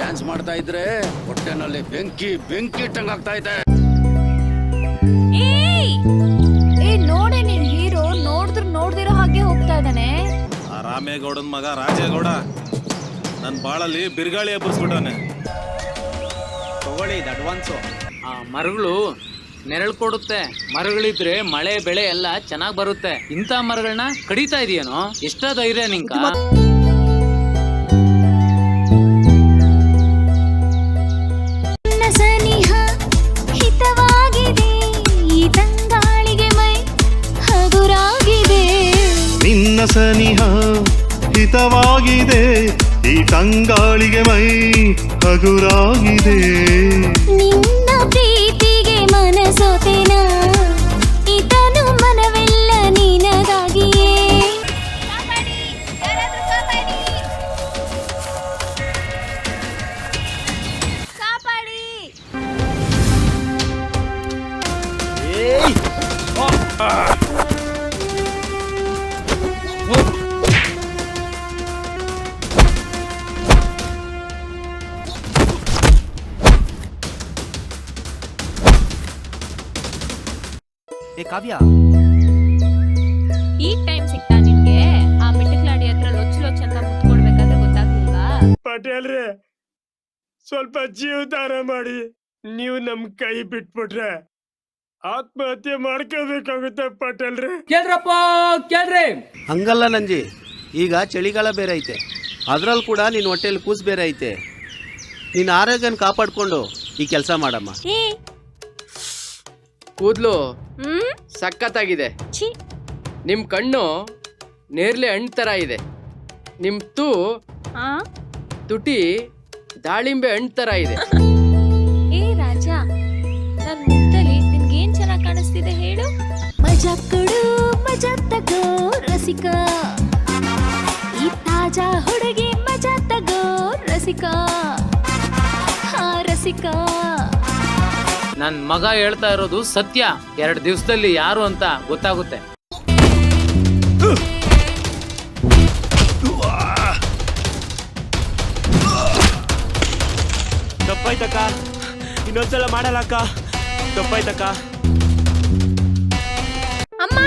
Dance ಮಾಡ್ತಾ ಇದ್ರೆ ಹೊಟ್ಟೆನಲ್ಲಿ ಬೆಂಕಿ ಬೆಂಕಿ ಇಟ್ಟಂಗಾಗ್ತಾ ಇದೆ. ನೋಡೆ ನಿನ್ ಹೀರೋ ನೋಡ್ದಿರೋ ಹಾಗೆ ಹೋಗ್ತಾ ಇದ್ದಾನೆ. ಆ ರಾಮೇಗೌಡನ್ ಮಗ ರಾಜೇಗೌಡ ನನ್ ಬಾಳಲ್ಲಿ ಬಿರ್ಗಾಳಿ ಎಬ್ಬರಿಸ್ಬಿಟ್ಟವನೆ. ತಗೊಳ್ಳಿ ಇದು ಅಡ್ವಾನ್ಸು. ಆ ಮರಗಳು ನೆರಳು ಕೊಡುತ್ತೆ, ಮರಗಳಿದ್ರೆ ಮಳೆ ಬೆಳೆ ಎಲ್ಲ ಚೆನ್ನಾಗ್ ಬರುತ್ತೆ. ಇಂಥ ಮರಗಳನ್ನ ಕಡಿತಾ ಇದೆಯೇನೋ, ಎಷ್ಟ ಧೈರ್ಯ ನಿಂಕ? ನಿನ್ನ ಸನಿಹ ಹಿತವಾಗಿದೆ, ಈ ತಂಗಾಳಿಗೆ ಮೈ ಹಗುರಾಗಿದೆ. ನಿನ್ನ ಪ್ರೀತಿಗೆ ಮನಸೋತೆನ, ಇದನು ಮನವೆಲ್ಲ ನಿನಗಾಗಿಯೇ. ಕಾಪಾಡಿ. ಕಾವ್ಯ, ಈ ಟೈಮ್ ಸಿಗ್ತಾ ನಿನ್ಗೆ? ಆ ಮಿಟ್ಟಕ್ಲಾಡಿ ಹತ್ರ ಲೊಚ್ಚು ಅಂತ ಮುತ್ಕೊಡ್ಬೇಕಾದ್ರೆ ಗೊತ್ತಾಗ್ಲಿಲ್ವಾ? ಪಟೇಲ್ರೆ, ಸ್ವಲ್ಪ ಜೀವದಾನ ಮಾಡಿ. ನೀವು ನಮ್ ಕೈ ಬಿಟ್ಬಿಟ್ರೆ ಆತ್ಮಹತ್ಯೆ ಮಾಡ್ಕೋಬೇಕಾಗುತ್ತೆ ಪಟೇಲ್ರೆ. ಕೇಳ್ರಪ್ಪ ಕೇಳ್ರಿ. ಹಂಗಲ್ಲ ನಂಜಿ, ಈಗ ಚಳಿಗಾಲ ಬೇರೆ ಐತೆ, ಅದ್ರಲ್ಲಿ ಕೂಡ ನಿನ್ನ ಹೊಟ್ಟೆಲಿ ಕೂಸು ಬೇರೆ ಐತೆ. ನಿನ್ನ ಆರೋಗ್ಯನ ಕಾಪಾಡ್ಕೊಂಡು ಈ ಕೆಲಸ ಮಾಡಮ್ಮ. ಕೂದ್ಲು ಸಖತ್ತಾಗಿದೆ. ನಿಮ್ ಕಣ್ಣು ನೇರ್ಲೆ ಹಣ್ಣು ತರ ಇದೆ. ನಿಮ್ ತುಟಿ ದಾಳಿಂಬೆ ಹಣ್ಣು ತರ ಇದೆ. ಏ ರಾಜ, ನನ್ ಮುಖದಲ್ಲಿ ನಿನ್ಗೇನ್ ಚೆನ್ನಾಗ್ ಕಾಣಿಸ್ತಿದೆ ಹೇಳು? ಮಜಾ ಕೊಡು ಮಜಾ ತಗೋ ರಸಿಕ, ಈ ತಾಜಾ ಹುಡುಗಿ ಮಜಾ ತಗೋ ರಸಿಕ. ರಸಿಕ, ನನ್ ಮಗ ಹೇಳ್ತಾ ಇರೋದು ಸತ್ಯ. 2 ದಿವಸದಲ್ಲಿ ಯಾರು ಅಂತ ಗೊತ್ತಾಗುತ್ತೆ. ತಪ್ಪಾಯ್ತಕ್ಕ, ಇನ್ನೊಂದ್ಸಲ ಮಾಡಲ್ಲಕ್ಕ. ತಪ್ಪಾಯ್ತಕ್ಕ. ಅಮ್ಮ.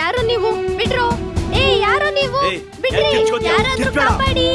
ಯಾರು ನೀವು? ಬಿಡ್ರೋ. ಯಾರು ನೀವು? ಬಿಡ್ರಿ. ಯಾರಾದ್ರೂ ಕಾಪಾಡಿ.